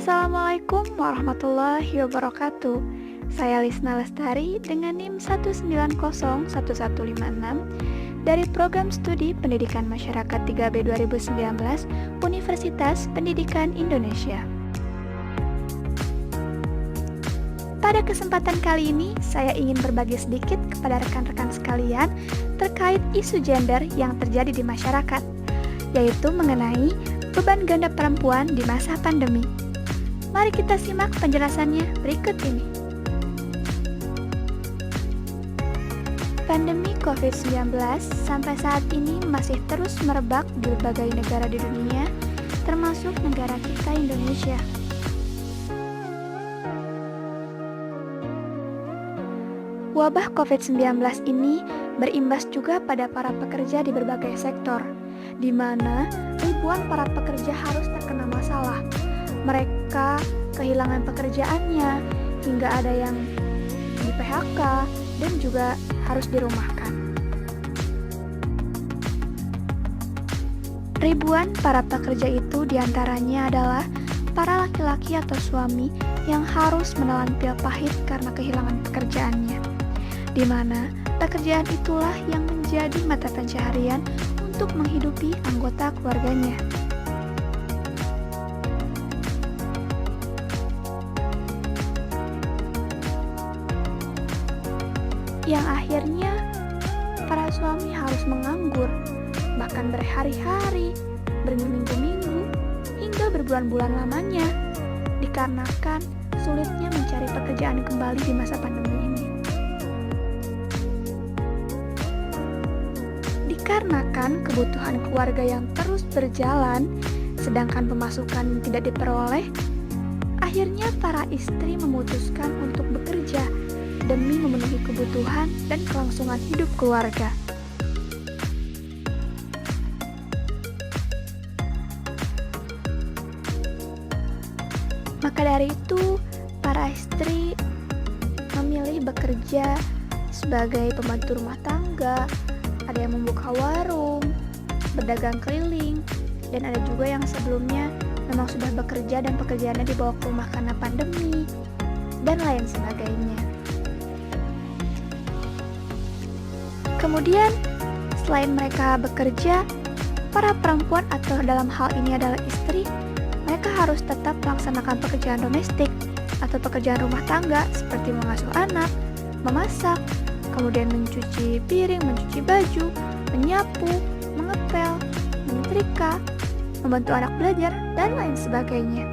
Assalamualaikum warahmatullahi wabarakatuh. Saya Lisna Lestari dengan NIM 1901156 dari Program Studi Pendidikan Masyarakat 3B 2019 Universitas Pendidikan Indonesia. Pada kesempatan kali ini, saya ingin berbagi sedikit kepada rekan-rekan sekalian terkait isu gender yang terjadi di masyarakat, yaitu mengenai beban ganda perempuan di masa pandemi. Mari kita simak penjelasannya berikut ini. Pandemi COVID-19 sampai saat ini masih terus merebak di berbagai negara di dunia, termasuk negara kita Indonesia. Wabah COVID-19 ini berimbas juga pada para pekerja di berbagai sektor, di mana ribuan para pekerja harus terkena masalah. Mereka kehilangan pekerjaannya, hingga ada yang di PHK dan juga harus dirumahkan. Ribuan para pekerja itu diantaranya adalah para laki-laki atau suami yang harus menelan pil pahit karena kehilangan pekerjaannya, di mana pekerjaan itulah yang menjadi mata pencaharian untuk menghidupi anggota keluarganya. Yang akhirnya para suami harus menganggur, bahkan berhari-hari, berminggu-minggu, hingga berbulan-bulan lamanya, dikarenakan sulitnya mencari pekerjaan kembali di masa pandemi ini. Dikarenakan kebutuhan keluarga yang terus berjalan, sedangkan pemasukan tidak diperoleh, akhirnya para istri memutuskan untuk bekerja demi memenuhi kebutuhan dan kelangsungan hidup keluarga. Maka dari itu, para istri memilih bekerja sebagai pembantu rumah tangga, ada yang membuka warung, berdagang keliling, dan ada juga yang sebelumnya memang sudah bekerja dan pekerjaannya dibawa ke rumah karena pandemi, dan lain sebagainya. Kemudian, selain mereka bekerja, para perempuan atau dalam hal ini adalah istri, mereka harus tetap melaksanakan pekerjaan domestik atau pekerjaan rumah tangga seperti mengasuh anak, memasak, kemudian mencuci piring, mencuci baju, menyapu, mengepel, menyetrika, membantu anak belajar, dan lain sebagainya.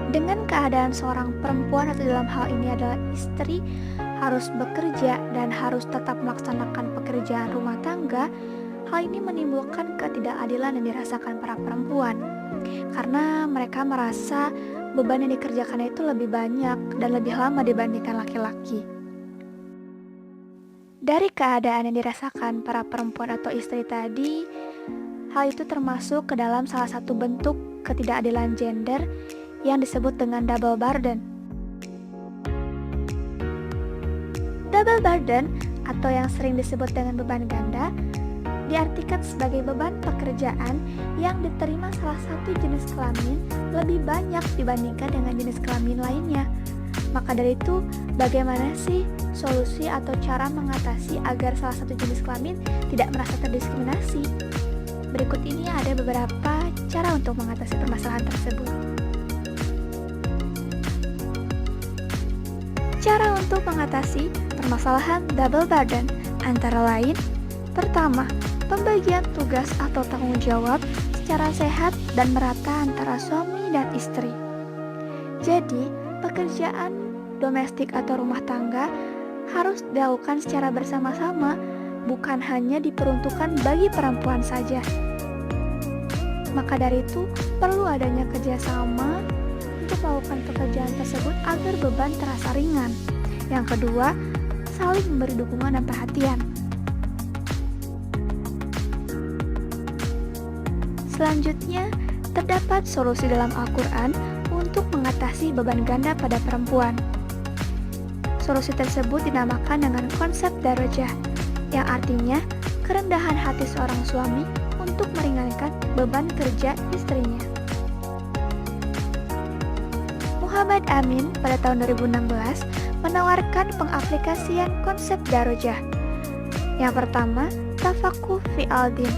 Dengan keadaan seorang perempuan atau dalam hal ini adalah istri harus bekerja dan harus tetap melaksanakan pekerjaan rumah tangga, hal ini menimbulkan ketidakadilan yang dirasakan para perempuan, karena mereka merasa beban yang dikerjakan itu lebih banyak dan lebih lama dibandingkan laki-laki. Dari keadaan yang dirasakan para perempuan atau istri tadi, hal itu termasuk ke dalam salah satu bentuk ketidakadilan gender yang disebut dengan double burden. Double burden atau yang sering disebut dengan beban ganda diartikan sebagai beban pekerjaan yang diterima salah satu jenis kelamin lebih banyak dibandingkan dengan jenis kelamin lainnya. Maka dari itu, bagaimana sih solusi atau cara mengatasi agar salah satu jenis kelamin tidak merasa terdiskriminasi? Berikut ini ada beberapa cara untuk mengatasi permasalahan tersebut. Cara untuk mengatasi permasalahan double burden antara lain: pertama, pembagian tugas atau tanggung jawab secara sehat dan merata antara suami dan istri. Jadi, pekerjaan domestik atau rumah tangga harus dilakukan secara bersama-sama, bukan hanya diperuntukkan bagi perempuan saja. Maka dari itu, perlu adanya kerjasama untuk melakukan pekerjaan tersebut agar beban terasa ringan. Yang kedua, saling memberi dukungan dan perhatian. Selanjutnya, terdapat solusi dalam Al-Quran untuk mengatasi beban ganda pada perempuan. Solusi tersebut dinamakan dengan konsep darajah, yang artinya kerendahan hati seorang suami untuk meringankan beban kerja istrinya. Muhammad Amin pada tahun 2016 menawarkan pengaplikasian konsep Darajah. Yang pertama, tafakuh fi al-din,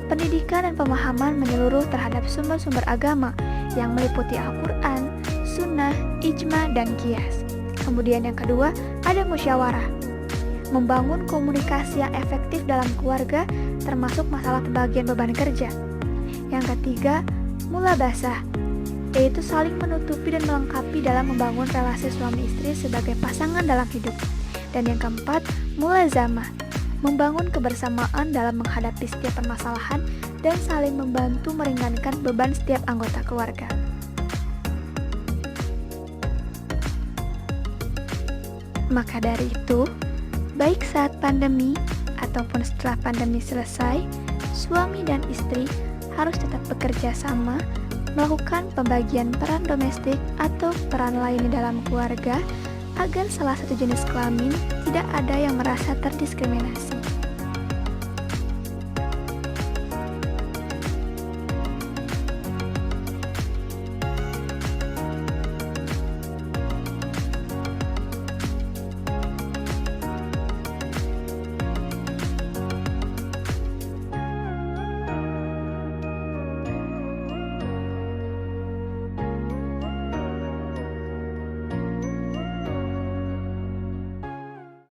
pendidikan dan pemahaman menyeluruh terhadap sumber-sumber agama yang meliputi Al-Quran, Sunnah, Ijma, dan Qiyas. Kemudian yang kedua, ada musyawarah, membangun komunikasi yang efektif dalam keluarga termasuk masalah pembagian beban kerja. Yang ketiga, mulabasah, yaitu saling menutupi dan melengkapi dalam membangun relasi suami istri sebagai pasangan dalam hidup. Dan yang keempat, mulazamah, membangun kebersamaan dalam menghadapi setiap permasalahan dan saling membantu meringankan beban setiap anggota keluarga. Maka dari itu, baik saat pandemi ataupun setelah pandemi selesai, suami dan istri harus tetap bekerja sama, melakukan pembagian peran domestik atau peran lain di dalam keluarga agar salah satu jenis kelamin tidak ada yang merasa terdiskriminasi.